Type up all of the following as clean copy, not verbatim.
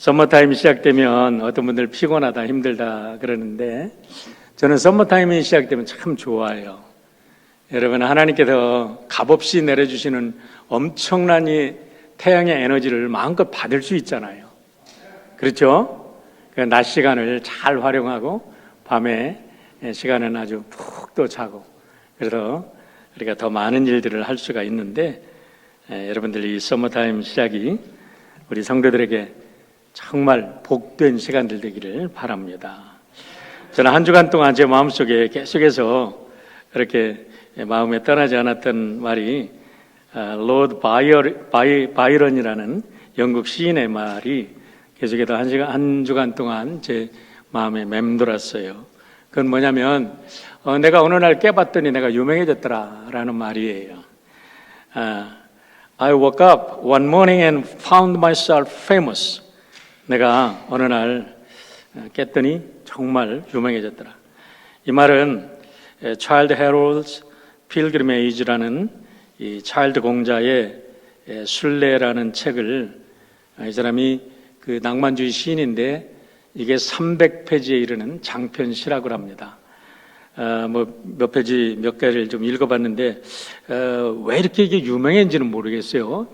서머타임이 시작되면 어떤 분들 피곤하다, 힘들다 그러는데 저는 서머타임이 시작되면 참 좋아요. 여러분, 하나님께서 값없이 내려주시는 엄청난 이 태양의 에너지를 마음껏 받을 수 있잖아요. 그렇죠? 그 낮 시간을 잘 활용하고 밤에 시간은 아주 푹 또 자고, 그래서 우리가 더 많은 일들을 할 수가 있는데, 여러분들 이 서머타임 시작이 우리 성도들에게 정말 복된 시간들 되기를 바랍니다. 저는 한 주간 동안 제 마음속에 계속해서 이렇게 마음에 떠나지 않았던 말이 로드 바이런이라는 영국 시인의 말이 계속해서 한 주간 동안 제 마음에 맴돌았어요. 그건 뭐냐면 내가 어느 날 깨봤더니 내가 유명해졌더라라는 말이에요. I woke up one morning and found myself famous. 내가 어느 날 깼더니 정말 유명해졌더라. 이 말은 Child Herald's Pilgrimage라는 이 차일드 공자의 순례라는 책을, 이 사람이 그 낭만주의 시인인데 이게 300페이지에 이르는 장편 시라고 합니다. 몇 페이지 몇 개를 좀 읽어봤는데 왜 이렇게 이게 유명한지는 모르겠어요.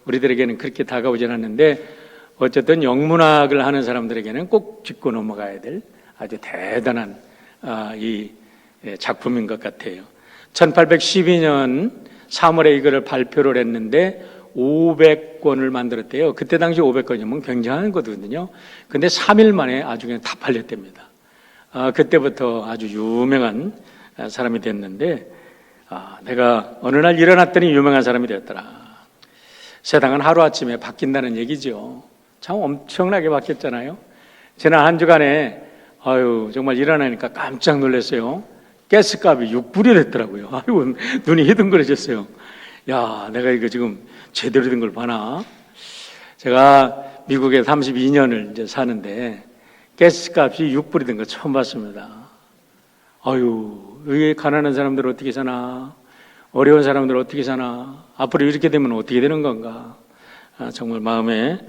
우리들에게는 그렇게 다가오진 않는데 어쨌든 영문학을 하는 사람들에게는 꼭 짚고 넘어가야 될 아주 대단한 이 작품인 것 같아요. 1812년 3월에 이거를 발표를 했는데 500권을 만들었대요. 그때 당시 500권이면 굉장한 거거든요. 근데 3일 만에 아주 그냥 다 팔렸답니다. 그때부터 아주 유명한 사람이 됐는데, 내가 어느 날 일어났더니 유명한 사람이 되었더라. 세상은 하루아침에 바뀐다는 얘기죠. 참 엄청나게 바뀌었잖아요. 지난 한 주간에 정말 일어나니까 깜짝 놀랐어요. 가스값이 6불이 됐더라고요. 아이고, 눈이 희둥그레졌어요. 야, 내가 이거 지금 제대로 된 걸 봐나? 제가 미국에 32년을 이제 사는데 가스값이 6불이 된 거 처음 봤습니다. 여기 가난한 사람들 어떻게 사나? 어려운 사람들 어떻게 사나? 앞으로 이렇게 되면 어떻게 되는 건가? 정말 마음에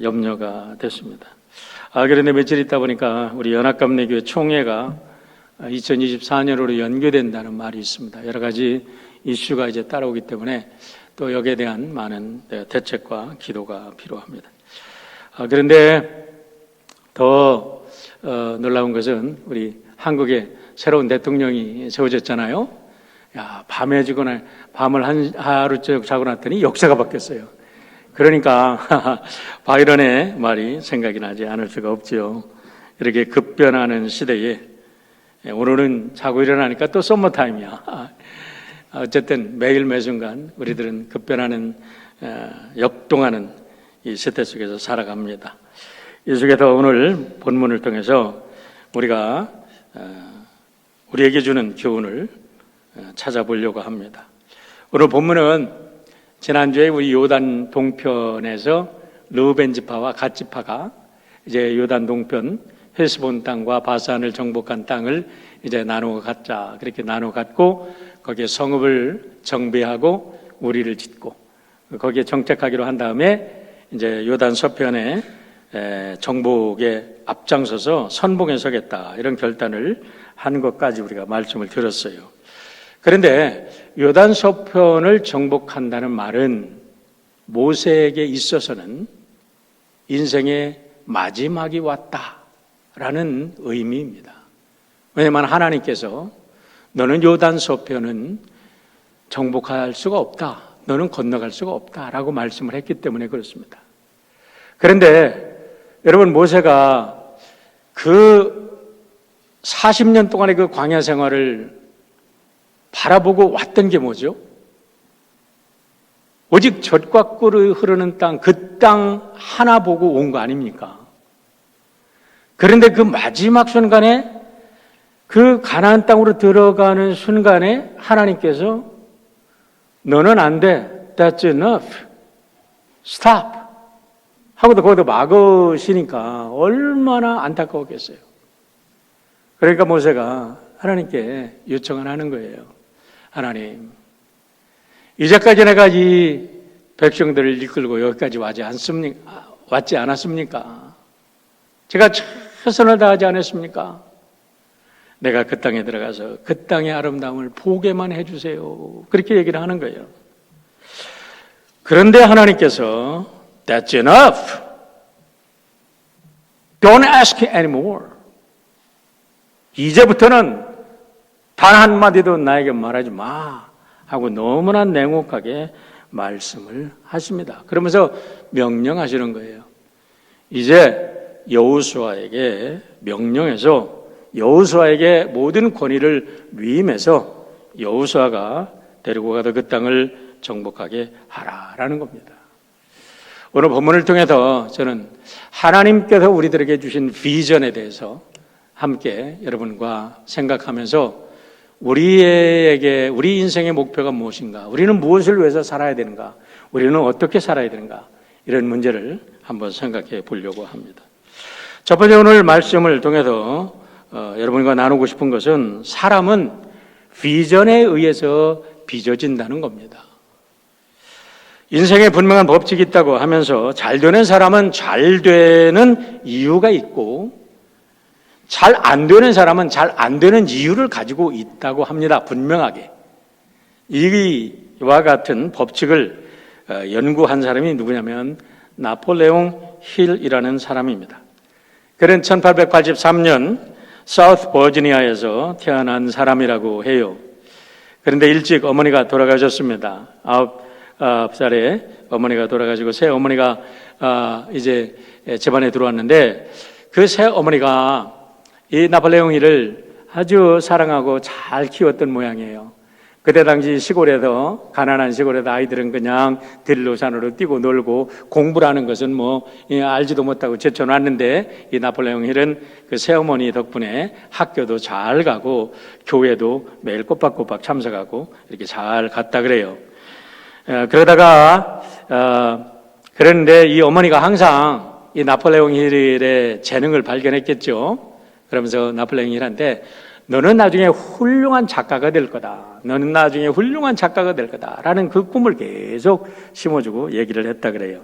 염려가 됐습니다. 그런데 며칠 있다 보니까 우리 연합감리교회 총회가 2024년으로 연계된다는 말이 있습니다. 여러 가지 이슈가 이제 따라오기 때문에 또 여기에 대한 많은 대책과 기도가 필요합니다. 그런데 더 놀라운 것은 우리 한국에 새로운 대통령이 세워졌잖아요. 밤에 지거나 밤을 하루째 자고 났더니 역사가 바뀌었어요. 그러니까 바이런의 말이 생각이 나지 않을 수가 없죠. 이렇게 급변하는 시대에 오늘은 자고 일어나니까 또 썸머타임이야. 어쨌든 매일 매순간 우리들은 급변하는, 역동하는 이 시대 속에서 살아갑니다. 이 속에서 오늘 본문을 통해서 우리가 우리에게 주는 교훈을 찾아보려고 합니다. 오늘 본문은 지난주에 우리 요단 동편에서 르우벤 지파와 갓 지파가 이제 요단 동편 헤스본 땅과 바산을 정복한 땅을 이제 나누어 갖자, 그렇게 나누어 갖고 거기에 성읍을 정비하고 우리를 짓고 거기에 정착하기로 한 다음에 이제 요단 서편에 정복에 앞장서서 선봉에 서겠다, 이런 결단을 한 것까지 우리가 말씀을 들었어요. 그런데 요단 서편을 정복한다는 말은 모세에게 있어서는 인생의 마지막이 왔다라는 의미입니다. 왜냐하면 하나님께서 너는 요단 서편은 정복할 수가 없다, 너는 건너갈 수가 없다라고 말씀을 했기 때문에 그렇습니다. 그런데 여러분, 모세가 그 40년 동안의 그 광야 생활을 바라보고 왔던 게 뭐죠? 오직 젖과 꿀이 흐르는 땅, 그 땅 하나 보고 온 거 아닙니까? 그런데 그 마지막 순간에, 그 가나안 땅으로 들어가는 순간에 하나님께서 너는 안 돼, that's enough, stop 하고도 거기도 막으시니까 얼마나 안타까웠겠어요. 그러니까 모세가 하나님께 요청을 하는 거예요. 하나님, 이제까지 내가 이 백성들을 이끌고 여기까지 왔지 않았습니까? 제가 최선을 다하지 않았습니까? 내가 그 땅에 들어가서 그 땅의 아름다움을 보게만 해주세요. 그렇게 얘기를 하는 거예요. 그런데 하나님께서 That's enough. Don't ask anymore. 이제부터는 단 한마디도 나에게 말하지 마 하고 너무나 냉혹하게 말씀을 하십니다. 그러면서 명령하시는 거예요. 이제 여호수아에게 명령해서 여호수아에게 모든 권위를 위임해서 여호수아가 데리고 가서 그 땅을 정복하게 하라라는 겁니다. 오늘 본문을 통해서 저는 하나님께서 우리들에게 주신 비전에 대해서 함께 여러분과 생각하면서 우리 인생의 목표가 무엇인가? 우리는 무엇을 위해서 살아야 되는가? 우리는 어떻게 살아야 되는가? 이런 문제를 한번 생각해 보려고 합니다. 첫 번째 오늘 말씀을 통해서 여러분과 나누고 싶은 것은 사람은 비전에 의해서 빚어진다는 겁니다. 인생에 분명한 법칙이 있다고 하면서 잘 되는 사람은 잘 되는 이유가 있고 잘 안 되는 사람은 잘 안 되는 이유를 가지고 있다고 합니다. 분명하게. 이와 같은 법칙을 연구한 사람이 누구냐면 나폴레옹 힐이라는 사람입니다. 그는 1883년 사우스 버지니아에서 태어난 사람이라고 해요. 그런데 일찍 어머니가 돌아가셨습니다. 9살에 어머니가 돌아가시고 새 어머니가 이제 집안에 들어왔는데 그 새 어머니가 이 나폴레옹 힐을 아주 사랑하고 잘 키웠던 모양이에요. 그때 당시 시골에서 가난한 시골에서 아이들은 그냥 들로 산으로 뛰고 놀고 공부라는 것은 뭐 알지도 못하고 제쳐놨는데 이 나폴레옹 힐은 그 새어머니 덕분에 학교도 잘 가고 교회도 매일 꼬박꼬박 참석하고 이렇게 잘 갔다 그래요. 그러다가 그런데 이 어머니가 항상 이 나폴레옹 힐의 재능을 발견했겠죠. 그러면서 나폴레옹 힐한테 너는 나중에 훌륭한 작가가 될 거다. 너는 나중에 훌륭한 작가가 될 거다. 라는 그 꿈을 계속 심어주고 얘기를 했다 그래요.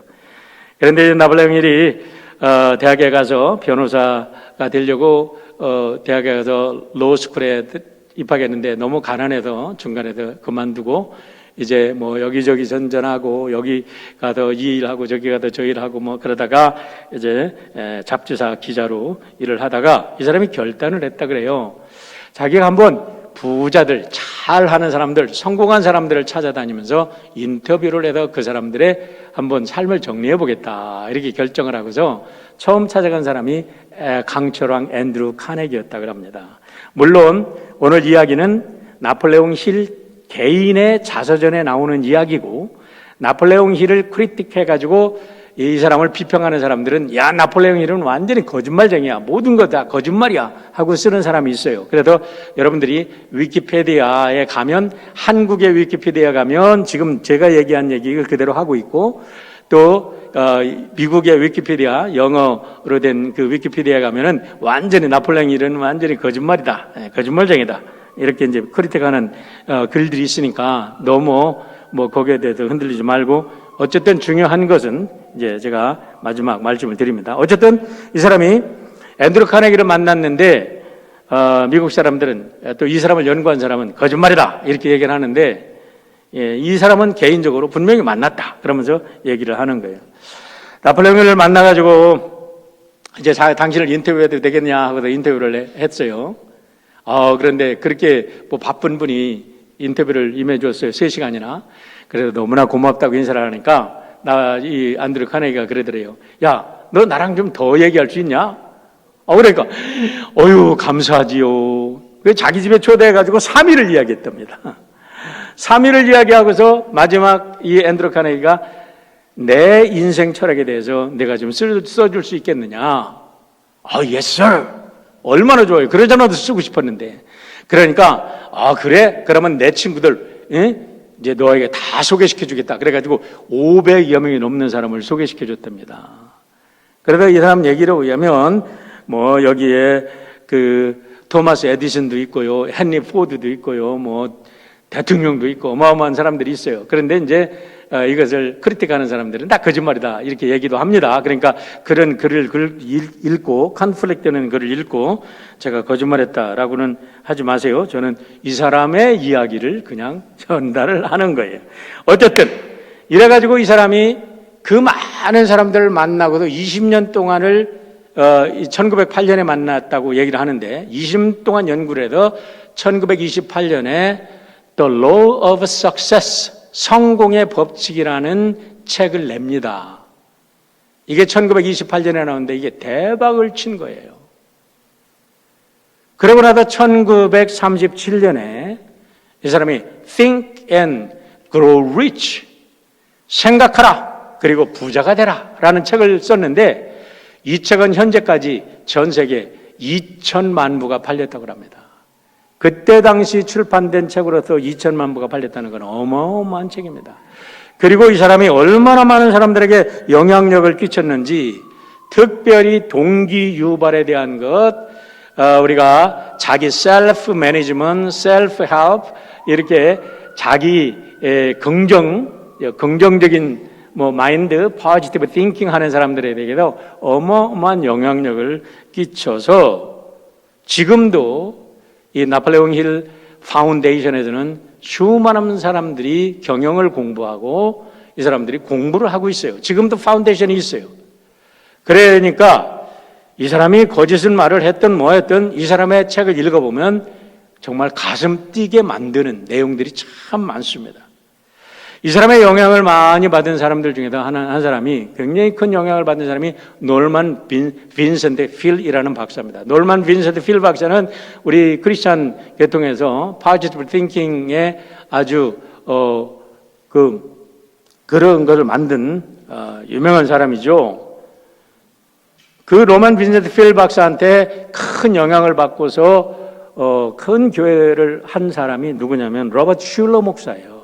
그런데 나폴레옹 힐이 대학에 가서 변호사가 되려고 대학에 가서 로스쿨에 입학했는데 너무 가난해서 중간에서 그만두고 이제 뭐 여기저기 전전하고 여기 가서 이 일하고 저기 가서 저 일하고 뭐 그러다가 이제 잡지사 기자로 일을 하다가 이 사람이 결단을 했다 그래요. 자기가 한번 부자들, 잘하는 사람들, 성공한 사람들을 찾아다니면서 인터뷰를 해서 그 사람들의 한번 삶을 정리해 보겠다 이렇게 결정을 하고서 처음 찾아간 사람이 강철왕 앤드루 카네기였다고 합니다. 물론 오늘 이야기는 나폴레옹 힐 개인의 자서전에 나오는 이야기고 나폴레옹 힐을 크리틱해가지고 이 사람을 비평하는 사람들은 야 나폴레옹 힐은 완전히 거짓말쟁이야 모든 거 다 거짓말이야 하고 쓰는 사람이 있어요. 그래서 여러분들이 위키피디아에 가면 한국의 위키피디아 가면 지금 제가 얘기한 얘기를 그대로 하고 있고 또 미국의 위키피디아 영어로 된 그 위키피디아에 가면은 완전히 나폴레옹 힐은 완전히 거짓말이다 거짓말쟁이다 이렇게 이제 크리틱하는 글들이 있으니까 너무 뭐 거기에 대해서 흔들리지 말고 어쨌든 중요한 것은 이제 제가 마지막 말씀을 드립니다. 어쨌든 이 사람이 앤드루 카네기를 만났는데 미국 사람들은 또 이 사람을 연구한 사람은 거짓말이다 이렇게 얘기를 하는데 이 사람은 개인적으로 분명히 만났다 그러면서 얘기를 하는 거예요. 나폴레옹을 만나가지고 이제 당신을 인터뷰해도 되겠냐 하고서 인터뷰를 했어요. 그런데 그렇게 뭐 바쁜 분이 인터뷰를 임해줬어요. 3시간이나. 그래서 너무나 고맙다고 인사를 하니까 이 앤드루 카네기가 그러더래요. 야, 너 나랑 좀 더 얘기할 수 있냐? 그러니까 어휴 감사하지요. 자기 집에 초대해가지고 3일을 이야기했답니다. 3일을 이야기하고서 마지막 이 앤드루 카네기가 내 인생 철학에 대해서 내가 좀 써줄 수 있겠느냐? yes sir. 얼마나 좋아요. 그러잖아도 쓰고 싶었는데. 그러니까 그래? 그러면 내 친구들 이제 너에게 다 소개시켜 주겠다. 그래가지고 500여 명이 넘는 사람을 소개시켜 줬답니다. 그래서 이 사람 얘기를 의하면 뭐 여기에 그 토마스 에디슨도 있고요, 헨리 포드도 있고요, 뭐 대통령도 있고 어마어마한 사람들이 있어요. 그런데 이제 이것을 크리틱하는 사람들은 다 거짓말이다 이렇게 얘기도 합니다. 그러니까 그런 글을 읽고 컨플릭트 되는 글을 읽고 제가 거짓말했다라고는 하지 마세요. 저는 이 사람의 이야기를 그냥 전달을 하는 거예요. 어쨌든 이래가지고 이 사람이 그 많은 사람들을 만나고도 20년 동안을 1908년에 만났다고 얘기를 하는데 20년 동안 연구를 해서 1928년에 The Law of Success, 성공의 법칙이라는 책을 냅니다. 이게 1928년에 나오는데 이게 대박을 친 거예요. 그러고 나서 1937년에 이 사람이 Think and Grow Rich, 생각하라 그리고 부자가 되라 라는 책을 썼는데 이 책은 현재까지 전 세계 2천만 부가 팔렸다고 합니다. 그때 당시 출판된 책으로서 2천만 부가 팔렸다는 건 어마어마한 책입니다. 그리고 이 사람이 얼마나 많은 사람들에게 영향력을 끼쳤는지 특별히 동기 유발에 대한 것, 우리가 자기 셀프 매니지먼트, 셀프 헬프 이렇게 자기 긍정적인 마인드, 포지티브 띵킹 하는 사람들에 대해서 어마어마한 영향력을 끼쳐서 지금도 이 나폴레옹 힐 파운데이션에서는 수많은 사람들이 경영을 공부하고 이 사람들이 공부를 하고 있어요. 지금도 파운데이션이 있어요. 그러니까 이 사람이 거짓은 말을 했든 뭐 했든 이 사람의 책을 읽어보면 정말 가슴 뛰게 만드는 내용들이 참 많습니다. 이 사람의 영향을 많이 받은 사람들 중에서 한 사람이, 굉장히 큰 영향을 받은 사람이 놀만 빈센트 필이라는 박사입니다. 놀만 빈센트 필 박사는 우리 크리스찬 계통에서 포지티브 띵킹에 아주 그런 것을 만든 유명한 사람이죠. 그 로만 빈센트 필 박사한테 큰 영향을 받고서 큰 교회를 한 사람이 누구냐면 로버트 슐러 목사예요.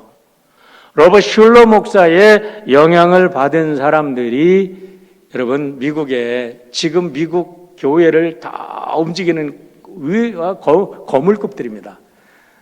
로버트 슐러 목사의 영향을 받은 사람들이 여러분 미국에 지금 미국 교회를 다 움직이는 거물급들입니다.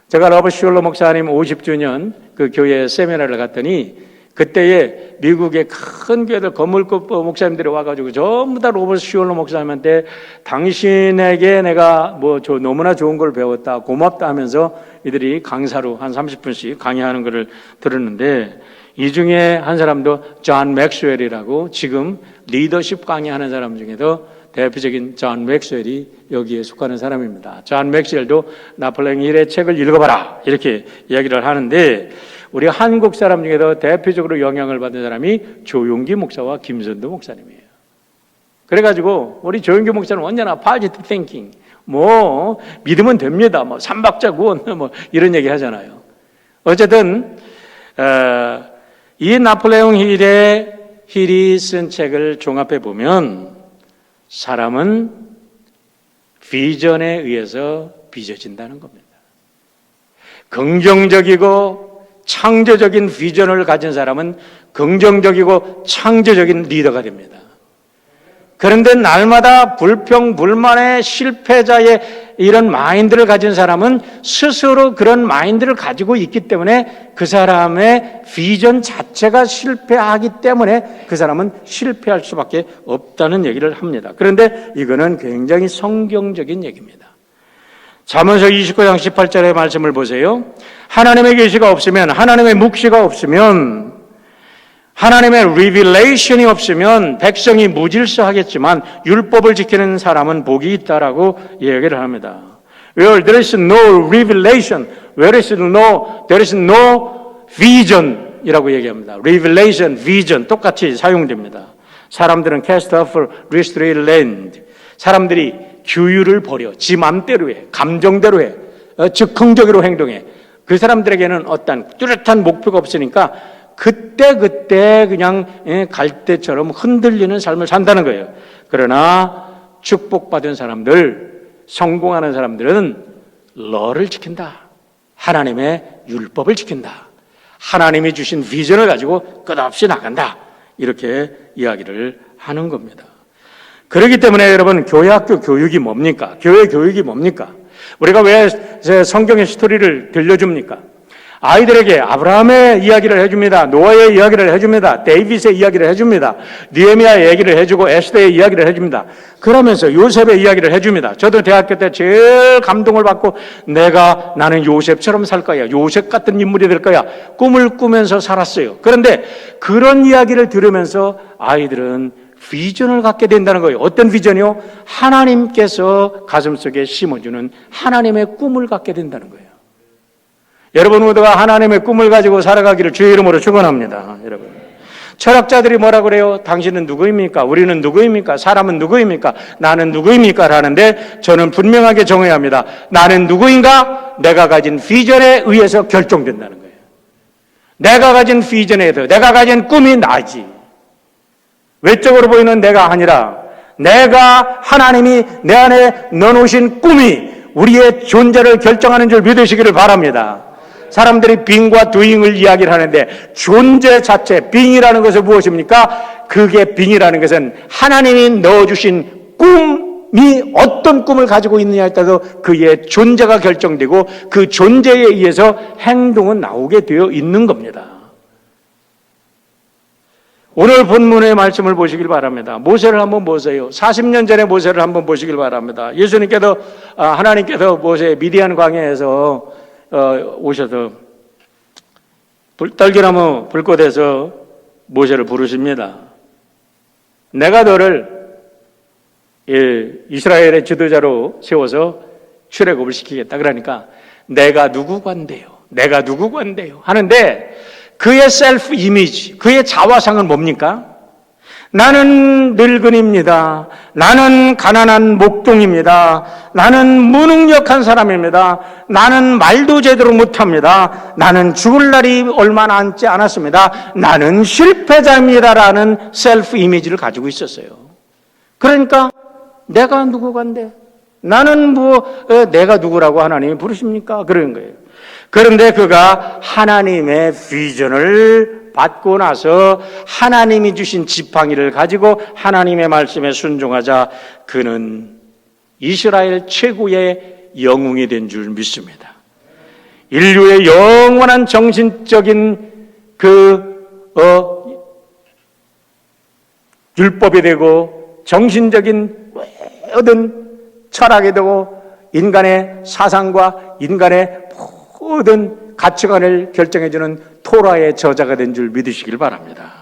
제가 로버트 슐러 목사님 50주년 그 교회 세미나를 갔더니 그때에 미국의 큰 교회들 거물급 목사님들이 와가지고 전부 다 로버트 슐러 목사님한테 당신에게 내가 너무나 좋은 걸 배웠다, 고맙다 하면서 이들이 강사로 한 30분씩 강의하는 것을 들었는데 이 중에 한 사람도 존 맥스웰이라고 지금 리더십 강의하는 사람 중에도 대표적인 존 맥스웰이 여기에 속하는 사람입니다. 존 맥스웰도 나폴레옹 힐의 책을 읽어봐라 이렇게 이야기를 하는데 우리 한국 사람 중에도 대표적으로 영향을 받은 사람이 조용기 목사와 김선도 목사님이에요. 그래가지고 우리 조용기 목사는 언제나 포지티브 띵킹, 믿으면 됩니다, 삼박자구원 이런 얘기 하잖아요. 어쨌든 이 나폴레옹 힐이 쓴 책을 종합해 보면 사람은 비전에 의해서 빚어진다는 겁니다. 긍정적이고 창조적인 비전을 가진 사람은 긍정적이고 창조적인 리더가 됩니다. 그런데 날마다 불평, 불만의 실패자의 이런 마인드를 가진 사람은 스스로 그런 마인드를 가지고 있기 때문에 그 사람의 비전 자체가 실패하기 때문에 그 사람은 실패할 수밖에 없다는 얘기를 합니다. 그런데 이거는 굉장히 성경적인 얘기입니다. 잠언서 29장 18절의 말씀을 보세요. 하나님의 계시가 없으면, 하나님의 묵시가 없으면, 하나님의 리빌레이션이 없으면 백성이 무질서하겠지만 율법을 지키는 사람은 복이 있다라고 얘기를 합니다. Where there is no revelation, there is no vision 이라고 얘기합니다. Revelation, vision 똑같이 사용됩니다. 사람들은 cast off restrained land, 사람들이 규율을 버려 지 맘대로 해, 감정대로 해, 즉흥적으로 행동해. 그 사람들에게는 어떤 뚜렷한 목표가 없으니까 그때 그냥 갈대처럼 흔들리는 삶을 산다는 거예요. 그러나 축복받은 사람들, 성공하는 사람들은 러를 지킨다. 하나님의 율법을 지킨다. 하나님이 주신 비전을 가지고 끝없이 나간다. 이렇게 이야기를 하는 겁니다. 그렇기 때문에 여러분, 교회 학교 교육이 뭡니까? 교회 교육이 뭡니까? 우리가 왜 성경의 스토리를 들려줍니까? 아이들에게 아브라함의 이야기를 해줍니다. 노아의 이야기를 해줍니다. 데이빗의 이야기를 해줍니다. 느헤미야의 얘기를 해주고 에스더의 이야기를 해줍니다. 그러면서 요셉의 이야기를 해줍니다. 저도 대학교 때 제일 감동을 받고 나는 요셉처럼 살 거야. 요셉 같은 인물이 될 거야. 꿈을 꾸면서 살았어요. 그런데 그런 이야기를 들으면서 아이들은 비전을 갖게 된다는 거예요. 어떤 비전이요? 하나님께서 가슴속에 심어주는 하나님의 꿈을 갖게 된다는 거예요. 여러분 모두가 하나님의 꿈을 가지고 살아가기를 주의 이름으로 축원합니다. 여러분, 철학자들이 뭐라 그래요? 당신은 누구입니까? 우리는 누구입니까? 사람은 누구입니까? 나는 누구입니까? 라는데 저는 분명하게 정해야 합니다. 나는 누구인가? 내가 가진 비전에 의해서 결정된다는 거예요. 내가 가진 비전에 의해서, 내가 가진 꿈이 나지. 외적으로 보이는 내가 아니라 내가 하나님이 내 안에 넣어놓으신 꿈이 우리의 존재를 결정하는 줄 믿으시기를 바랍니다. 사람들이 being과 doing을 이야기를 하는데 존재 자체, being이라는 것은 무엇입니까? 그게 being이라는 것은 하나님이 넣어주신 꿈이 어떤 꿈을 가지고 있느냐에 따라서 그의 존재가 결정되고 그 존재에 의해서 행동은 나오게 되어 있는 겁니다. 오늘 본문의 말씀을 보시길 바랍니다. 모세를 한번 보세요. 40년 전에 모세를 한번 보시길 바랍니다. 예수님께서 하나님께서 모세 미디안 광야에서 오셔서 떨기나무 불꽃에서 모세를 부르십니다. 내가 너를 이스라엘의 지도자로 세워서 출애굽을 시키겠다. 그러니까 내가 누구관데요? 내가 누구관데요? 하는데 그의 셀프 이미지, 그의 자화상은 뭡니까? 나는 늙은입니다. 나는 가난한 목동입니다. 나는 무능력한 사람입니다. 나는 말도 제대로 못합니다. 나는 죽을 날이 얼마 남지 않았습니다. 나는 실패자입니다라는 셀프 이미지를 가지고 있었어요. 그러니까 내가 누구간데? 나는 내가 누구라고 하나님이 부르십니까? 그런 거예요. 그런데 그가 하나님의 비전을 받고 나서 하나님이 주신 지팡이를 가지고 하나님의 말씀에 순종하자 그는 이스라엘 최고의 영웅이 된 줄 믿습니다. 인류의 영원한 정신적인 율법이 되고 정신적인 모든 철학이 되고 인간의 사상과 인간의 모든 가치관을 결정해주는 토라의 저자가 된 줄 믿으시길 바랍니다.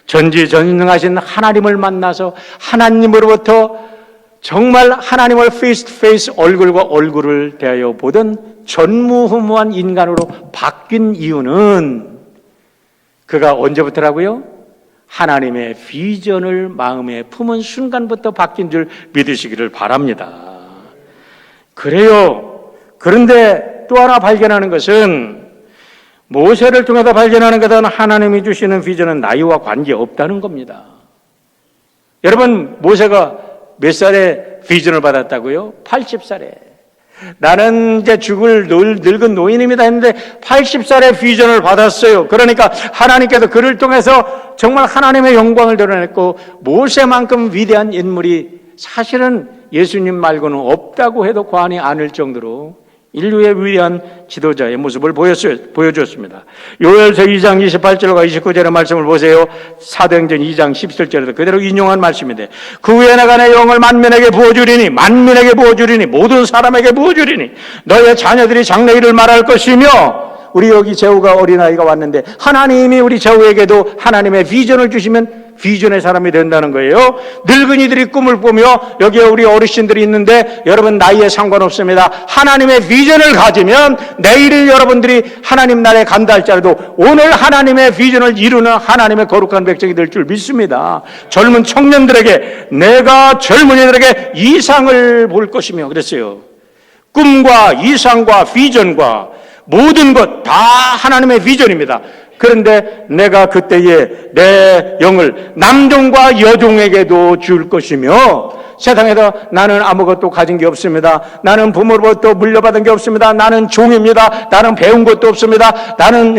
전지전능하신 하나님을 만나서 하나님으로부터 정말 하나님을 페이스 투 페이스 얼굴과 얼굴을 대하여 보던 전무후무한 인간으로 바뀐 이유는 그가 언제부터라고요? 하나님의 비전을 마음에 품은 순간부터 바뀐 줄 믿으시기를 바랍니다. 그래요. 그런데 또 하나 발견하는 것은 모세를 통해서 발견하는 것은 하나님이 주시는 비전은 나이와 관계없다는 겁니다. 여러분, 모세가 몇 살에 비전을 받았다고요? 80살에. 나는 이제 죽을 늙은 노인입니다 했는데 80살에 비전을 받았어요. 그러니까 하나님께서 그를 통해서 정말 하나님의 영광을 드러냈고 모세만큼 위대한 인물이 사실은 예수님 말고는 없다고 해도 과언이 아닐 정도로 인류의 위대한 지도자의 모습을 보여주었습니다. 요엘서 2장 28절과 29절의 말씀을 보세요. 사도행전 2장 17절에도 그대로 인용한 말씀인데 그 후에 내가 내 영을 만민에게 부어주리니 모든 사람에게 부어주리니 너의 자녀들이 장래일을 말할 것이며 우리 여기 제후가 어린아이가 왔는데 하나님이 우리 제후에게도 하나님의 비전을 주시면 비전의 사람이 된다는 거예요. 늙은이들이 꿈을 꾸며 여기에 우리 어르신들이 있는데 여러분 나이에 상관없습니다. 하나님의 비전을 가지면 내일 여러분들이 하나님 나라에 간다 할지라도 오늘 하나님의 비전을 이루는 하나님의 거룩한 백성이 될 줄 믿습니다. 젊은 청년들에게 내가 젊은이들에게 이상을 볼 것이며 그랬어요. 꿈과 이상과 비전과 모든 것 다 하나님의 비전입니다. 그런데 내가 그때에 내 영을 남종과 여종에게도 줄 것이며 세상에서 나는 아무것도 가진 게 없습니다. 나는 부모로부터 물려받은 게 없습니다. 나는 종입니다. 나는 배운 것도 없습니다. 나는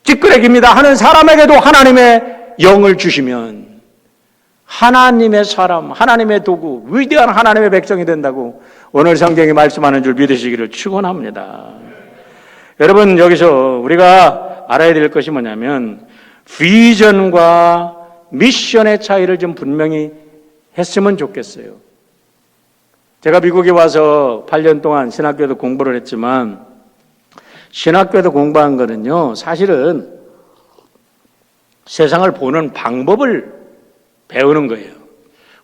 찌끄레기입니다 하는 사람에게도 하나님의 영을 주시면 하나님의 사람, 하나님의 도구, 위대한 하나님의 백성이 된다고 오늘 성경이 말씀하는 줄 믿으시기를 축원합니다. 여러분, 여기서 우리가 알아야 될 것이 뭐냐면 비전과 미션의 차이를 좀 분명히 했으면 좋겠어요. 제가 미국에 와서 8년 동안 신학교에도 공부를 했지만 신학교에도 공부한 거는요, 사실은 세상을 보는 방법을 배우는 거예요.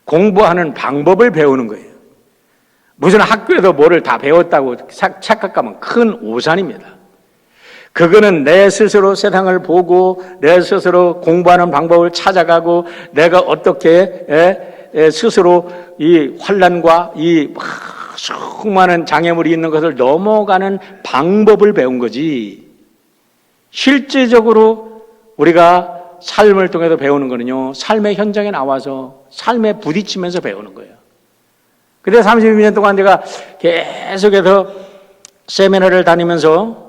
공부하는 방법을 배우는 거예요. 무슨 학교에서 뭐를 다 배웠다고 착각하면 큰 오산입니다. 그거는 내 스스로 세상을 보고 내 스스로 공부하는 방법을 찾아가고 내가 어떻게 스스로 이 환난과 이 수많은 장애물이 있는 것을 넘어가는 방법을 배운 거지, 실제적으로 우리가 삶을 통해서 배우는 거는요, 삶의 현장에 나와서 삶에 부딪히면서 배우는 거예요. 근데 32년 동안 제가 계속해서 세미나를 다니면서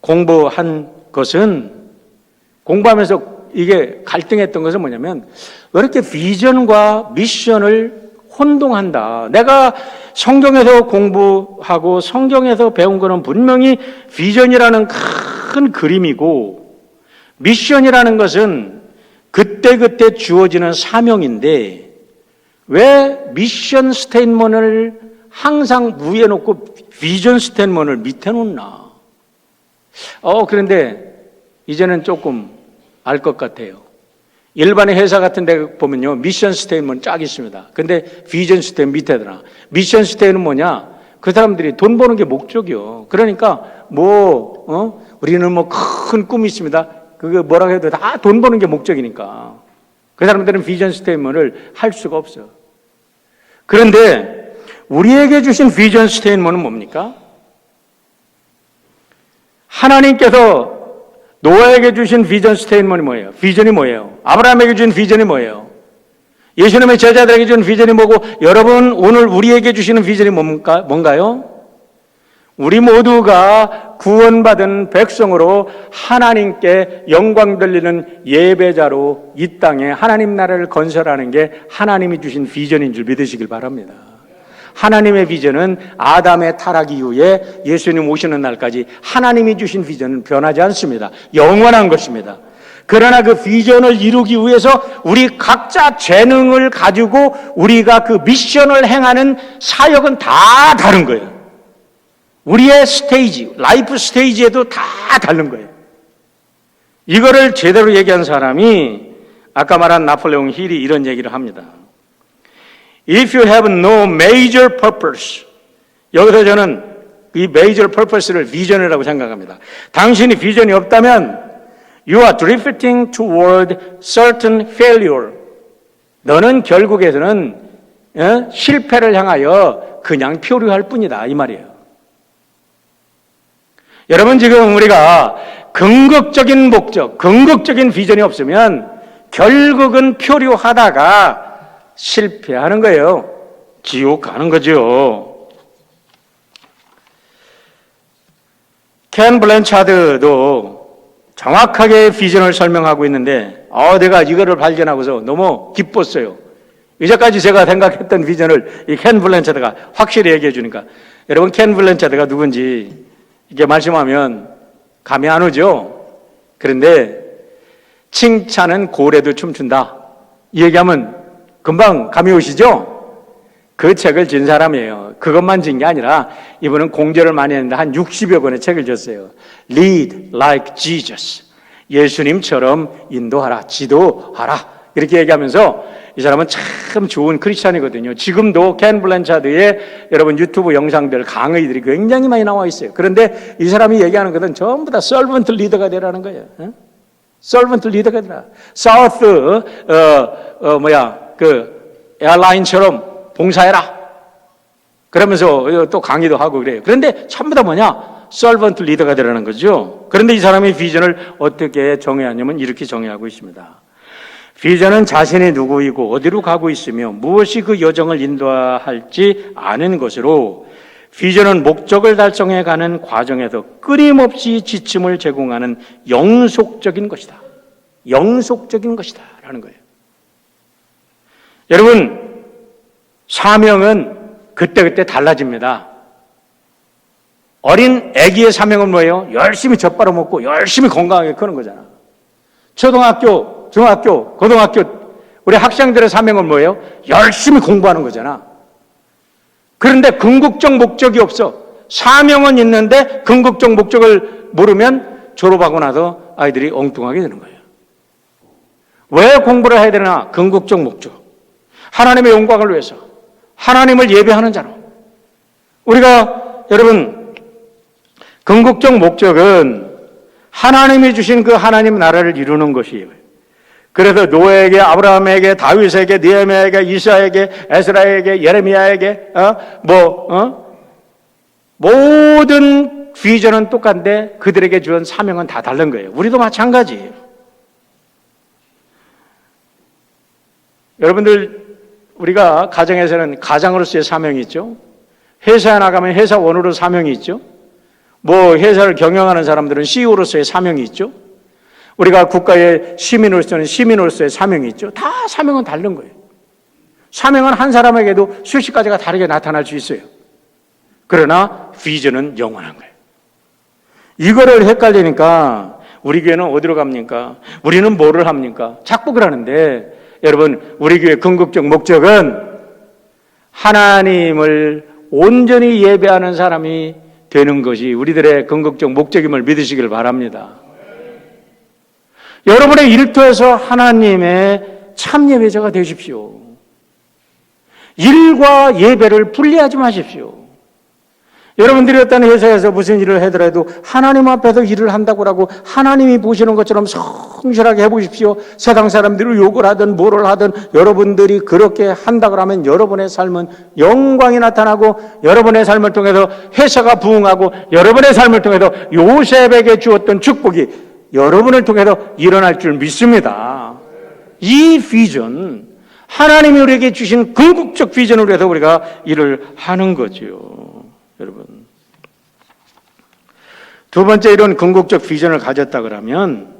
공부한 것은, 공부하면서 이게 갈등했던 것은 뭐냐면, 왜 이렇게 비전과 미션을 혼동한다. 내가 성경에서 공부하고 성경에서 배운 거는 분명히 비전이라는 큰 그림이고, 미션이라는 것은 그때그때 주어지는 사명인데, 왜 미션 스테이트먼트를 항상 위에 놓고 비전 스테이트먼트를 밑에 놓나? 그런데 이제는 조금 알 것 같아요. 일반의 회사 같은 데 보면요, 미션 스테이트먼트 쫙 있습니다. 근데 비전 스테이트먼트 밑에 들어. 미션 스테이트먼트는 뭐냐? 그 사람들이 돈 버는 게 목적이요. 그러니까 우리는 뭐 큰 꿈이 있습니다. 그게 뭐라고 해도 다 돈 버는 게 목적이니까. 그 사람들은 비전 스테이트먼트를 할 수가 없어요. 그런데 우리에게 주신 비전 스테이트먼트는 뭡니까? 하나님께서 노아에게 주신 비전 스테이트먼트이 뭐예요? 비전이 뭐예요? 아브라함에게 준 비전이 뭐예요? 예수님의 제자들에게 준 비전이 뭐고, 여러분 오늘 우리에게 주시는 비전이 뭔가요? 우리 모두가 구원받은 백성으로 하나님께 영광 돌리는 예배자로 이 땅에 하나님 나라를 건설하는 게 하나님이 주신 비전인 줄 믿으시길 바랍니다. 하나님의 비전은 아담의 타락 이후에 예수님 오시는 날까지 하나님이 주신 비전은 변하지 않습니다. 영원한 것입니다. 그러나 그 비전을 이루기 위해서 우리 각자 재능을 가지고 우리가 그 미션을 행하는 사역은 다 다른 거예요. 우리의 스테이지, 라이프 스테이지에도 다 다른 거예요. 이거를 제대로 얘기한 사람이 아까 말한 나폴레옹 힐이 이런 얘기를 합니다. If you have no major purpose, 여기서 저는 이 major purpose를 비전이라고 생각합니다. 당신이 비전이 없다면 you are drifting toward certain failure. 너는 결국에는 실패를 향하여 그냥 표류할 뿐이다, 이 말이에요. 여러분, 지금 우리가 긍정적인 목적, 긍정적인 비전이 없으면 결국은 표류하다가 실패하는 거예요. 지옥 가는 거죠. 켄 블랜차드도 정확하게 비전을 설명하고 있는데, 내가 이거를 발견하고서 너무 기뻤어요. 이제까지 제가 생각했던 비전을 이 켄 블랜차드가 확실히 얘기해 주니까, 여러분 켄 블랜차드가 누군지 이렇게 말씀하면 감이 안 오죠. 그런데 칭찬은 고래도 춤춘다, 이 얘기하면 금방 감이 오시죠? 그 책을 진 사람이에요. 그것만 진 게 아니라 이분은 공저를 많이 했는데 한 60여 권의 책을 졌어요. Lead like Jesus. 예수님처럼 인도하라, 지도하라, 이렇게 얘기하면서 이 사람은 참 좋은 크리스찬이거든요. 지금도 켄 블랜차드의 여러분 유튜브 영상들, 강의들이 굉장히 많이 나와 있어요. 그런데 이 사람이 얘기하는 것은 전부 다 서번트 리더가 되라는 거예요. 서번트 리더가 되라. 사우스 그 에어라인처럼 봉사해라, 그러면서 또 강의도 하고 그래요. 그런데 전부 다 뭐냐? 서번트 리더가 되라는 거죠. 그런데 이 사람의 비전을 어떻게 정의하냐면 이렇게 정의하고 있습니다. 비전은 자신이 누구이고 어디로 가고 있으며 무엇이 그 여정을 인도할지 아는 것으로, 비전은 목적을 달성해 가는 과정에서 끊임없이 지침을 제공하는 영속적인 것이다. 영속적인 것이다 라는 거예요. 여러분, 사명은 그때그때 달라집니다. 어린 아기의 사명은 뭐예요? 열심히 젖 빨아먹고 열심히 건강하게 크는 거잖아. 초등학교, 중학교, 고등학교 우리 학생들의 사명은 뭐예요? 열심히 공부하는 거잖아. 그런데 궁극적 목적이 없어. 사명은 있는데 궁극적 목적을 모르면 졸업하고 나서 아이들이 엉뚱하게 되는 거예요. 왜 공부를 해야 되나? 궁극적 목적. 하나님의 영광을 위해서. 하나님을 예배하는 자로. 우리가 여러분 궁극적 목적은 하나님이 주신 그 하나님 나라를 이루는 것이에요. 그래서 노아에게, 아브라함에게, 다윗에게, 느헤미야에게, 이사에게, 에스라에게, 예레미야에게 모든 비전은 똑같은데 그들에게 주는 사명은 다 다른 거예요. 우리도 마찬가지예요. 여러분들 우리가 가정에서는 가장으로서의 사명이 있죠. 회사에 나가면 회사원으로 사명이 있죠. 회사를 경영하는 사람들은 CEO로서의 사명이 있죠. 우리가 국가의 시민으로서는 시민으로서의 사명이 있죠. 다 사명은 다른 거예요. 사명은 한 사람에게도 수십 가지가 다르게 나타날 수 있어요. 그러나 비전은 영원한 거예요. 이거를 헷갈리니까 우리 교회는 어디로 갑니까? 우리는 뭐를 합니까? 자꾸 그러는데 여러분 우리 교회의 궁극적 목적은 하나님을 온전히 예배하는 사람이 되는 것이 우리들의 궁극적 목적임을 믿으시길 바랍니다. 여러분의 일터에서 하나님의 참 예배자가 되십시오. 일과 예배를 분리하지 마십시오. 여러분들이 어떤 회사에서 무슨 일을 하더라도 하나님 앞에서 일을 한다고 하고 하나님이 보시는 것처럼 성실하게 해보십시오. 세상 사람들이 욕을 하든 뭐를 하든 여러분들이 그렇게 한다고 하면 여러분의 삶은 영광이 나타나고 여러분의 삶을 통해서 회사가 부흥하고 여러분의 삶을 통해서 요셉에게 주었던 축복이 여러분을 통해서 일어날 줄 믿습니다. 이 비전, 하나님이 우리에게 주신 궁극적 비전을 위해서 우리가 일을 하는 거죠. 여러분, 두 번째 이런 궁극적 비전을 가졌다 그러면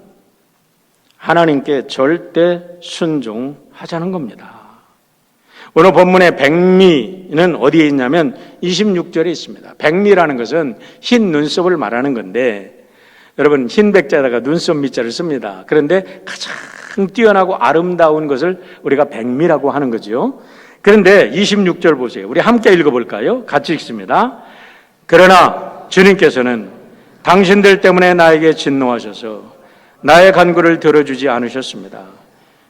하나님께 절대 순종하자는 겁니다. 오늘 본문의 백미는 어디에 있냐면 26절에 있습니다. 백미라는 것은 흰 눈썹을 말하는 건데 여러분 흰 백자에다가 눈썹 밑자를 씁니다. 그런데 가장 뛰어나고 아름다운 것을 우리가 백미라고 하는 거죠. 그런데 26절 보세요. 우리 함께 읽어볼까요? 같이 읽습니다. 그러나 주님께서는 당신들 때문에 나에게 진노하셔서 나의 간구를 들어주지 않으셨습니다.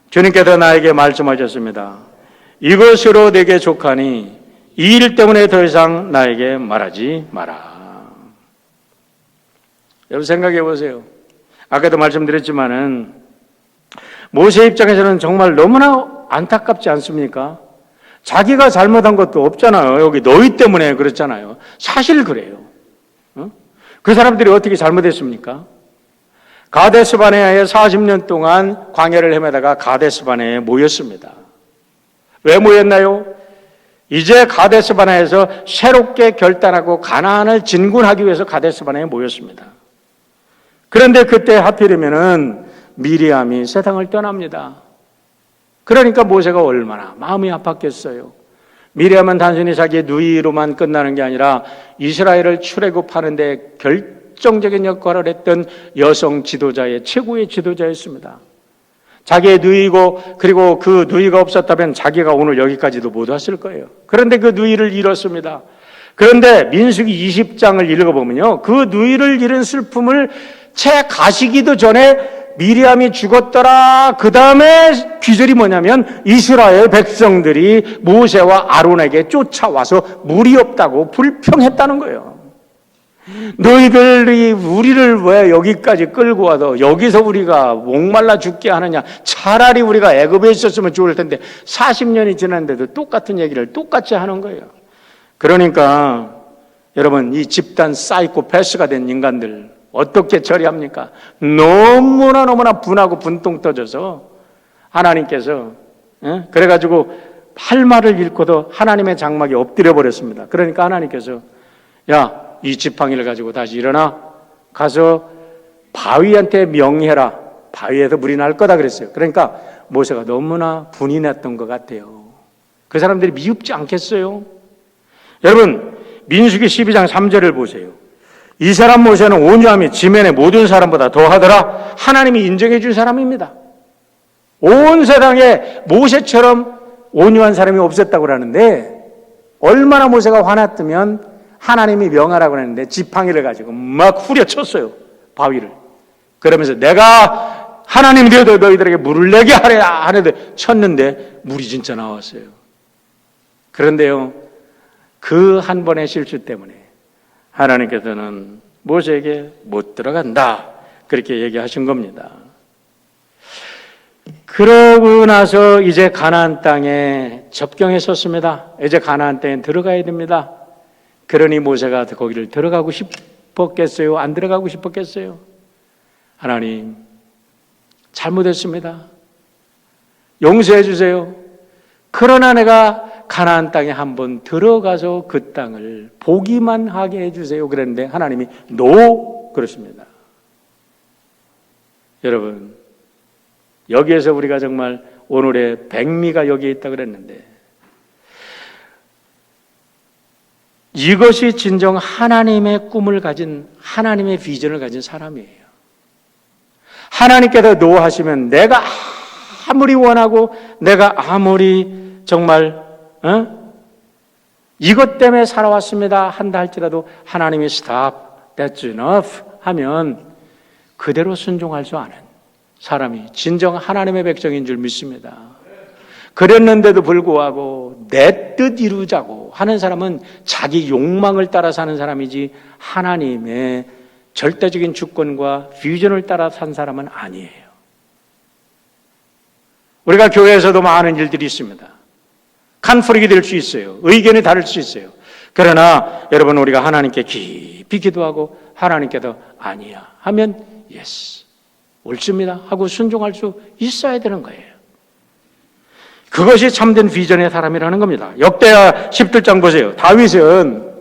주님께서 나에게 말씀하셨습니다. 이것으로 내게 족하니 이 일 때문에 더 이상 나에게 말하지 마라. 여러분 생각해 보세요. 아까도 말씀드렸지만은 모세 입장에서는 정말 너무나 안타깝지 않습니까? 자기가 잘못한 것도 없잖아요. 여기 너희 때문에 그렇잖아요. 사실 그래요. 그 사람들이 어떻게 잘못했습니까? 가데스바네아에 40년 동안 광야를 헤매다가 가데스바네아에 모였습니다. 왜 모였나요? 이제 가데스바네아에서 새롭게 결단하고 가나안을 진군하기 위해서 가데스바네아에 모였습니다. 그런데 그때 하필이면은 미리암이 세상을 떠납니다. 그러니까 모세가 얼마나 마음이 아팠겠어요. 미리암은 단순히 자기의 누이로만 끝나는 게 아니라 이스라엘을 출애굽하는 데 결정적인 역할을 했던 여성 지도자의 최고의 지도자였습니다. 자기의 누이고 그리고 그 누이가 없었다면 자기가 오늘 여기까지도 못 왔을 거예요. 그런데 그 누이를 잃었습니다. 그런데 민수기 20장을 읽어보면요. 그 누이를 잃은 슬픔을 채 가시기도 전에 미리암이 죽었더라. 그 다음에 귀절이 뭐냐면 이스라엘 백성들이 모세와 아론에게 쫓아와서 물이 없다고 불평했다는 거예요. 너희들이 우리를 왜 여기까지 끌고 와서 여기서 우리가 목말라 죽게 하느냐. 차라리 우리가 애굽에 있었으면 좋을 텐데 40년이 지났는데도 똑같은 얘기를 똑같이 하는 거예요. 그러니까 여러분 이 집단 사이코패스가 된 인간들 어떻게 처리합니까? 너무나 분하고 분통 터져서 하나님께서 그래가지고 할 말을 잃고도 하나님의 장막에 엎드려 버렸습니다. 그러니까 하나님께서 야, 이 지팡이를 가지고 다시 일어나 가서 바위한테 명해라. 바위에서 물이 날 거다 그랬어요. 그러니까 모세가 너무나 분이 났던 것 같아요. 그 사람들이 미흡지 않겠어요? 여러분 민수기 12장 3절을 보세요. 이 사람 모세는 온유함이 지면의 모든 사람보다 더하더라. 하나님이 인정해 준 사람입니다. 온 세상에 모세처럼 온유한 사람이 없었다고 그러는데, 얼마나 모세가 화났으면 하나님이 명하라고 했는데 지팡이를 가지고 막 후려쳤어요, 바위를. 그러면서 내가 하나님이 되어도 너희들에게 물을 내게 하랴 하는데 쳤는데 물이 진짜 나왔어요. 그런데요, 그 한 번의 실수 때문에 하나님께서는 모세에게 못 들어간다, 그렇게 얘기하신 겁니다. 그러고 나서 이제 가나안 땅에 접경에 섰습니다. 이제 가나안 땅에 들어가야 됩니다. 그러니 모세가 거기를 들어가고 싶었겠어요? 안 들어가고 싶었겠어요? 하나님, 잘못했습니다. 용서해 주세요. 그러나 내가 가나안 땅에 한번 들어가서 그 땅을 보기만 하게 해주세요. 그랬는데 하나님이 노, 그러십니다. 여러분, 여기에서 우리가 정말 오늘의 백미가 여기에 있다 그랬는데, 이것이 진정 하나님의 꿈을 가진, 하나님의 비전을 가진 사람이에요. 하나님께서 노하시면 내가 아무리 원하고 내가 아무리 정말 이것 때문에 살아왔습니다 한다 할지라도 하나님이 stop, that's enough 하면 그대로 순종할 줄 아는 사람이 진정 하나님의 백성인 줄 믿습니다. 그랬는데도 불구하고 내 뜻 이루자고 하는 사람은 자기 욕망을 따라 사는 사람이지 하나님의 절대적인 주권과 비전을 따라 산 사람은 아니에요. 우리가 교회에서도 많은 일들이 있습니다. 컨플릭이 될 수 있어요. 의견이 다를 수 있어요. 그러나 여러분, 우리가 하나님께 깊이 기도하고 하나님께도 아니야 하면 예스, 옳습니다 하고 순종할 수 있어야 되는 거예요. 그것이 참된 비전의 사람이라는 겁니다. 역대하 17장 보세요. 다윗은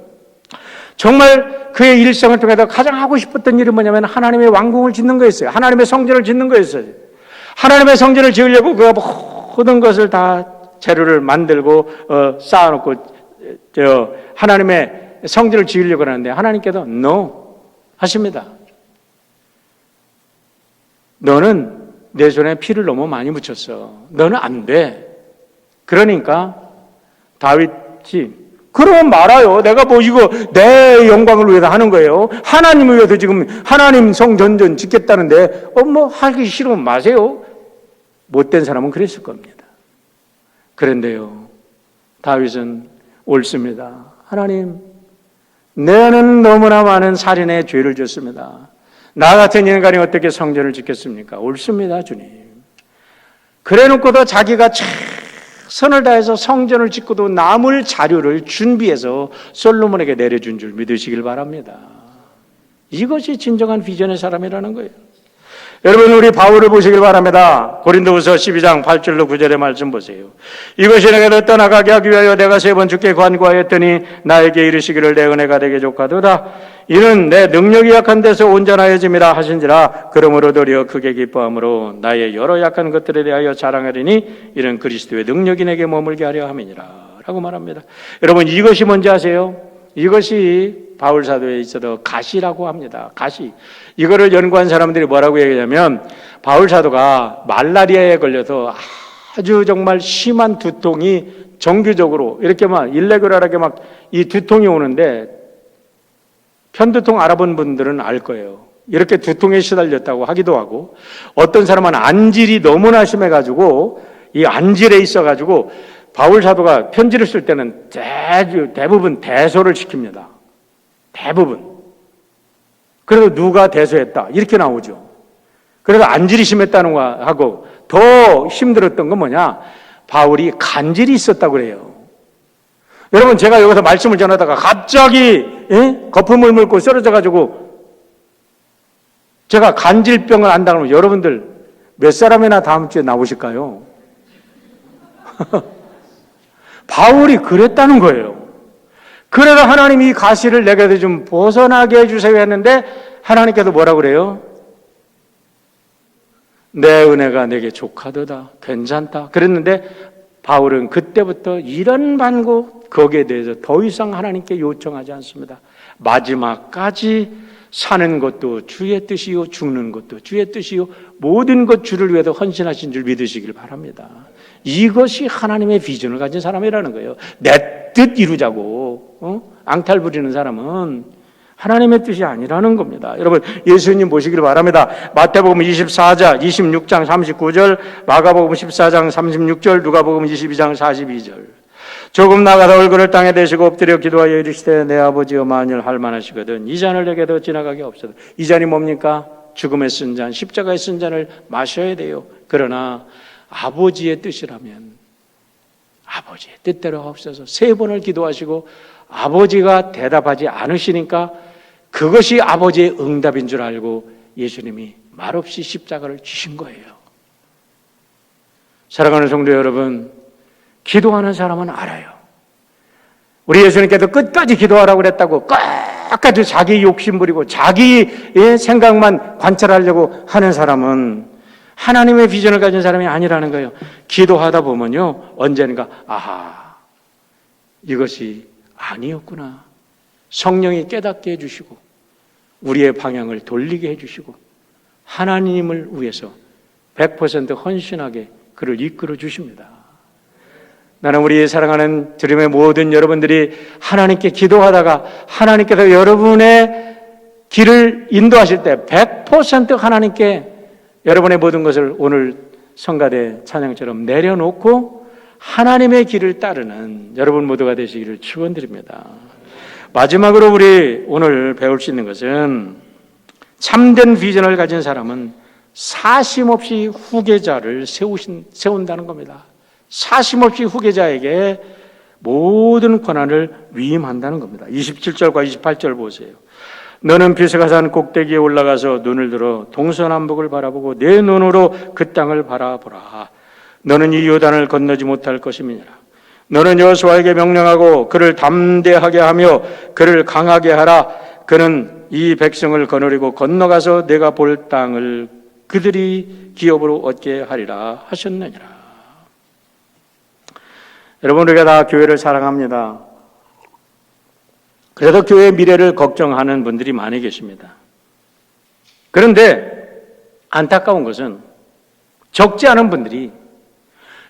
정말 그의 일생을 통해서 가장 하고 싶었던 일은 뭐냐면 하나님의 왕궁을 짓는 거였어요. 하나님의 성전을 짓는 거였어요. 하나님의 성전을 지으려고 그 모든 것을 다 재료를 만들고 쌓아놓고 하나님의 성전을 지으려고 하는데 하나님께서 no 하십니다. 너는 내 손에 피를 너무 많이 묻혔어. 너는 안 돼. 그러니까 다윗이 그러면 말아요. 내가 뭐 이거 내 영광을 위해서 하는 거예요. 하나님을 위해서 지금 하나님 성전전 짓겠다는데 뭐 하기 싫으면 마세요. 못된 사람은 그랬을 겁니다. 그런데요, 다윗은 옳습니다. 하나님, 내는 너무나 많은 살인의 죄를 졌습니다. 나 같은 인간이 어떻게 성전을 짓겠습니까? 옳습니다, 주님. 그래놓고도 자기가 최선을 다해서 성전을 짓고도 남을 자료를 준비해서 솔로몬에게 내려준 줄 믿으시길 바랍니다. 이것이 진정한 비전의 사람이라는 거예요. 여러분, 우리 바울을 보시길 바랍니다. 고린도후서 12장 8절로 9절의 말씀 보세요. 이것이 내가 떠나가게 하기 위하여 내가 3번 주께 관구하였더니 나에게 이르시기를 내 은혜가 되게 족하도다. 이는 내 능력이 약한 데서 온전하여짐이라 하신지라. 그러므로 도리어 크게 기뻐함으로 나의 여러 약한 것들에 대하여 자랑하리니 이는 그리스도의 능력이 내게 머물게 하려 함이니라 라고 말합니다. 여러분, 이것이 뭔지 아세요? 이것이 바울 사도에 있어도 가시라고 합니다. 가시. 이거를 연구한 사람들이 뭐라고 얘기하냐면 바울 사도가 말라리아에 걸려서 아주 정말 심한 두통이 정기적으로 이렇게 막 일레귤러하게 막 이 두통이 오는데, 편두통 알아본 분들은 알 거예요. 이렇게 두통에 시달렸다고 하기도 하고, 어떤 사람은 안질이 너무나 심해가지고 이 안질에 있어가지고 바울 사도가 편지를 쓸 때는 대부분 대소를 시킵니다. 대부분. 그래서 누가 대소했다 이렇게 나오죠. 그래서 안질이 심했다는 거 하고 더 힘들었던 건 뭐냐, 바울이 간질이 있었다고 그래요. 여러분, 제가 여기서 말씀을 전하다가 갑자기 거품을 물고 쓰러져가지고 제가 간질병을 안다면 여러분들 몇 사람이나 다음 주에 나오실까요? 바울이 그랬다는 거예요. 그래서 하나님이 이 가시를 내게서 좀 벗어나게 해주세요 했는데 하나님께서 뭐라고 그래요? 내 은혜가 내게 족하도다. 괜찮다. 그랬는데 바울은 그때부터 이런 반고 거기에 대해서 더 이상 하나님께 요청하지 않습니다. 마지막까지 사는 것도 주의 뜻이요, 죽는 것도 주의 뜻이요, 모든 것 주를 위해서 헌신하신 줄 믿으시길 바랍니다. 이것이 하나님의 비전을 가진 사람이라는 거예요. 내 뜻 이루자고 앙탈 부리는 사람은 하나님의 뜻이 아니라는 겁니다. 여러분, 예수님 보시길 바랍니다. 마태복음 24장 26장 39절, 마가복음 14장 36절, 누가복음 22장 42절. 조금 나가서 얼굴을 땅에 대시고 엎드려 기도하여 이르시되 내 아버지여 만일 할 만하시거든 이 잔을 내게도 지나가게 없어도. 이 잔이 뭡니까? 죽음에 쓴 잔, 십자가에 쓴 잔을 마셔야 돼요. 그러나 아버지의 뜻이라면 아버지의 뜻대로 하옵소서. 3번을 기도하시고 아버지가 대답하지 않으시니까 그것이 아버지의 응답인 줄 알고 예수님이 말없이 십자가를 지신 거예요. 사랑하는 성도 여러분, 기도하는 사람은 알아요. 우리 예수님께서 끝까지 기도하라고 그랬다고 끝까지 자기 욕심 부리고 자기의 생각만 관찰하려고 하는 사람은 하나님의 비전을 가진 사람이 아니라는 거예요. 기도하다 보면요, 언젠가 아하, 이것이 아니었구나. 성령이 깨닫게 해주시고 우리의 방향을 돌리게 해주시고 하나님을 위해서 100% 헌신하게 그를 이끌어 주십니다. 나는 우리 사랑하는 드림의 모든 여러분들이 하나님께 기도하다가 하나님께서 여러분의 길을 인도하실 때 100% 하나님께 여러분의 모든 것을 오늘 성가대 찬양처럼 내려놓고 하나님의 길을 따르는 여러분 모두가 되시기를 축원드립니다. 마지막으로 우리 오늘 배울 수 있는 것은 참된 비전을 가진 사람은 사심없이 후계자를 세운다는 겁니다. 사심없이 후계자에게 모든 권한을 위임한다는 겁니다. 27절과 28절 보세요. 너는 비스가산 꼭대기에 올라가서 눈을 들어 동서남북을 바라보고 내 눈으로 그 땅을 바라보라. 너는 이 요단을 건너지 못할 것임이니라. 너는 여호수아에게 명령하고 그를 담대하게 하며 그를 강하게 하라. 그는 이 백성을 거느리고 건너가서 내가 볼 땅을 그들이 기업으로 얻게 하리라 하셨느니라. 여러분, 우리가 다 교회를 사랑합니다. 그래도 교회의 미래를 걱정하는 분들이 많이 계십니다. 그런데 안타까운 것은 적지 않은 분들이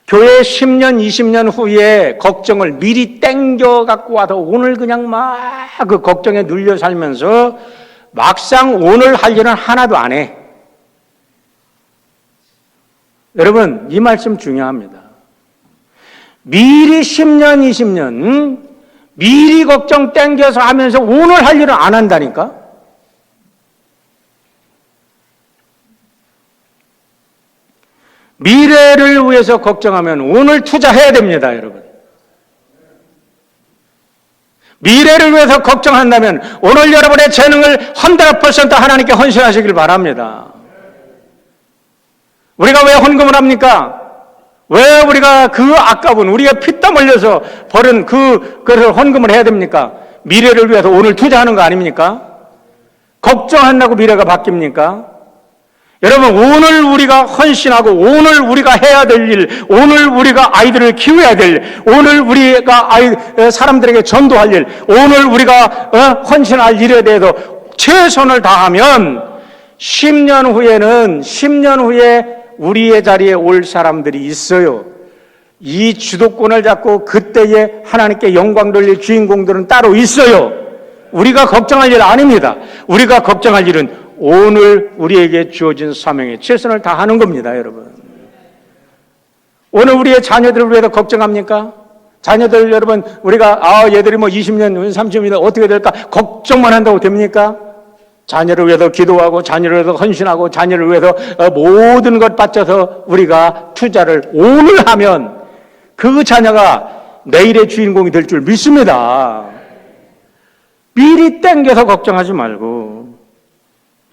교회 10년, 20년 후에 걱정을 미리 땡겨 갖고 와서 오늘 그냥 막 그 걱정에 눌려 살면서 막상 오늘 할 일은 하나도 안 해. 여러분, 이 말씀 중요합니다. 미리 10년, 20년 미리 걱정 땡겨서 하면서 오늘 할 일은 안 한다니까? 미래를 위해서 걱정하면 오늘 투자해야 됩니다, 여러분. 미래를 위해서 걱정한다면 오늘 여러분의 재능을 100% 하나님께 헌신하시길 바랍니다. 우리가 왜 헌금을 합니까? 왜 우리가 그 아까운 우리가 피땀 흘려서 벌은 그것을 헌금을 해야 됩니까? 미래를 위해서 오늘 투자하는 거 아닙니까? 걱정한다고 미래가 바뀝니까? 여러분, 오늘 우리가 헌신하고 오늘 우리가 해야 될 일, 오늘 우리가 아이들을 키워야 될 일, 오늘 우리가 사람들에게 전도할 일, 오늘 우리가 헌신할 일에 대해서 최선을 다하면 10년 후에 우리의 자리에 올 사람들이 있어요. 이 주도권을 잡고 그때에 하나님께 영광 돌릴 주인공들은 따로 있어요. 우리가 걱정할 일 아닙니다. 우리가 걱정할 일은 오늘 우리에게 주어진 사명에 최선을 다하는 겁니다, 여러분. 오늘 우리의 자녀들을 위해서 걱정합니까? 자녀들 여러분, 우리가 얘들이 20년, 30년 어떻게 될까 걱정만 한다고 됩니까? 자녀를 위해서 기도하고 자녀를 위해서 헌신하고 자녀를 위해서 모든 것 바쳐서 우리가 투자를 오늘 하면 그 자녀가 내일의 주인공이 될 줄 믿습니다. 미리 땡겨서 걱정하지 말고,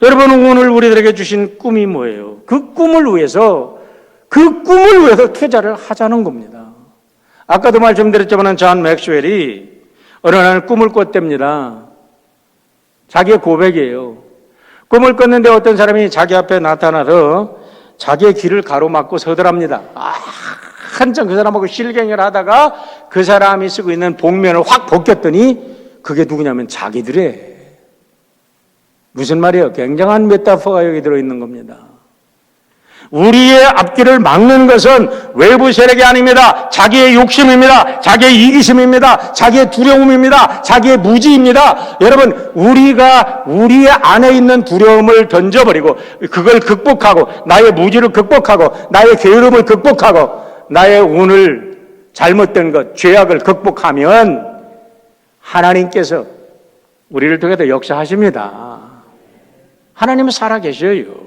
여러분은 오늘 우리들에게 주신 꿈이 뭐예요? 그 꿈을 위해서 투자를 하자는 겁니다. 아까도 말씀드렸지만 존 맥스웰이 어느 날 꿈을 꿨답니다. 자기의 고백이에요. 꿈을 꿨는데 어떤 사람이 자기 앞에 나타나서 자기의 길을 가로막고 서더랍니다. 한참 그 사람하고 실갱을 하다가 그 사람이 쓰고 있는 복면을 확 벗겼더니 그게 누구냐면 자기들의, 무슨 말이에요? 굉장한 메타포가 여기 들어있는 겁니다. 우리의 앞길을 막는 것은 외부 세력이 아닙니다. 자기의 욕심입니다. 자기의 이기심입니다. 자기의 두려움입니다. 자기의 무지입니다. 여러분, 우리가 우리의 안에 있는 두려움을 던져버리고 그걸 극복하고 나의 무지를 극복하고 나의 게으름을 극복하고 나의 오늘 잘못된 것, 죄악을 극복하면 하나님께서 우리를 통해서 역사하십니다. 하나님은 살아계셔요.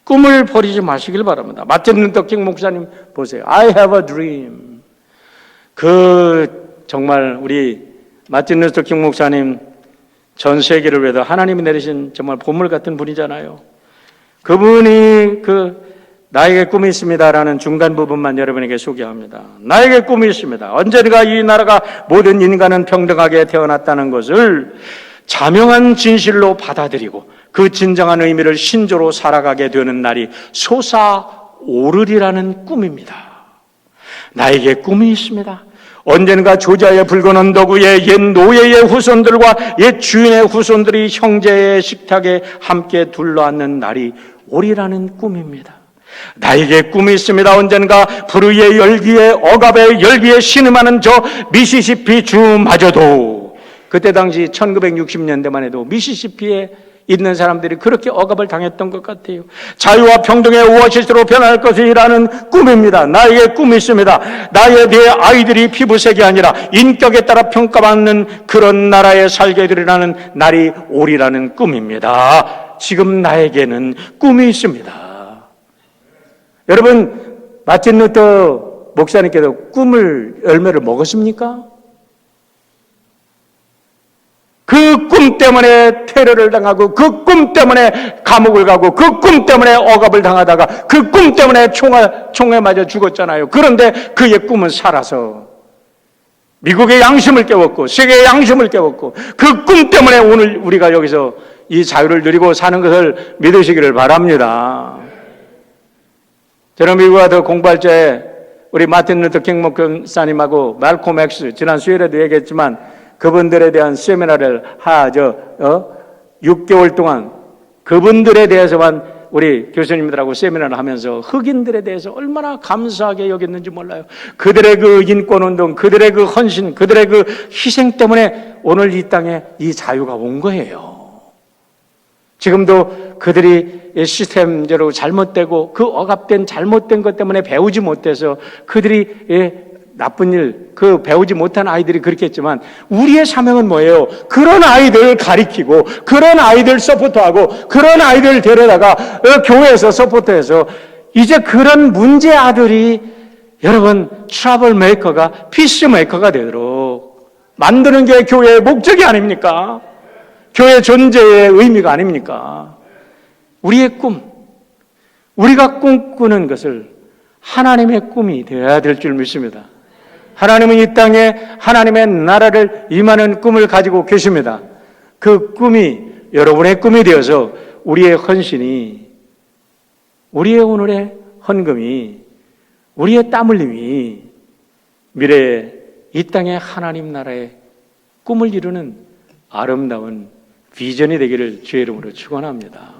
꿈을 버리지 마시길 바랍니다. 마틴 루터 킹 목사님 보세요. I have a dream. 정말 우리 마틴 루터 킹 목사님 전 세계를 위해서 하나님이 내리신 정말 보물 같은 분이잖아요. 그분이 나에게 꿈이 있습니다라는 중간 부분만 여러분에게 소개합니다. 나에게 꿈이 있습니다. 언젠가 이 나라가 모든 인간은 평등하게 태어났다는 것을 자명한 진실로 받아들이고 그 진정한 의미를 신조로 살아가게 되는 날이 솟아오르리라는 꿈입니다. 나에게 꿈이 있습니다. 언젠가 조자의 붉은 언덕 위에 옛 노예의 후손들과 옛 주인의 후손들이 형제의 식탁에 함께 둘러앉는 날이 오리라는 꿈입니다. 나에게 꿈이 있습니다. 언젠가 불의의 열기에 억압의 열기에 신음하는 저 미시시피 주마저도, 그때 당시 1960년대만 해도 미시시피에 있는 사람들이 그렇게 억압을 당했던 것 같아요. 자유와 평등의 오아시스로 변할 것이라는 꿈입니다. 나에게 꿈이 있습니다. 내 아이들이 피부색이 아니라 인격에 따라 평가받는 그런 나라에 살게 되리라는 날이 오리라는 꿈입니다. 지금 나에게는 꿈이 있습니다. 여러분, 마틴 루터 목사님께서 열매를 먹었습니까? 그 꿈 때문에 테러를 당하고 그 꿈 때문에 감옥을 가고 그 꿈 때문에 억압을 당하다가 그 꿈 때문에 총에 맞아 죽었잖아요. 그런데 그의 꿈은 살아서 미국의 양심을 깨웠고 세계의 양심을 깨웠고 그 꿈 때문에 오늘 우리가 여기서 이 자유를 누리고 사는 것을 믿으시기를 바랍니다. 저는 미국에 와서 공부할 때 우리 마틴 루터 킹 목사님하고 말콤 엑스, 지난 수요일에도 얘기했지만 그분들에 대한 세미나를 6개월 동안 그분들에 대해서만 우리 교수님들하고 세미나를 하면서 흑인들에 대해서 얼마나 감사하게 여겼는지 몰라요. 그들의 그 인권운동, 그들의 그 헌신, 그들의 그 희생 때문에 오늘 이 땅에 이 자유가 온 거예요. 지금도 그들이 시스템적으로 잘못되고 그 억압된 잘못된 것 때문에 배우지 못해서 그들이 나쁜 일, 배우지 못한 아이들이 그렇게 했지만 우리의 사명은 뭐예요? 그런 아이들을 가리키고 그런 아이들 서포트하고 그런 아이들을 데려다가 교회에서 서포트해서 이제 그런 문제 아들이 여러분 트러블 메이커가 피스 메이커가 되도록 만드는 게 교회의 목적이 아닙니까? 교회 존재의 의미가 아닙니까? 우리의 꿈, 우리가 꿈꾸는 것을 하나님의 꿈이 되어야 될 줄 믿습니다. 하나님은 이 땅에 하나님의 나라를 임하는 꿈을 가지고 계십니다. 그 꿈이 여러분의 꿈이 되어서 우리의 헌신이, 우리의 오늘의 헌금이, 우리의 땀 흘림이 미래에 이 땅에 하나님 나라의 꿈을 이루는 아름다운 비전이 되기를 주의 이름으로 축원합니다.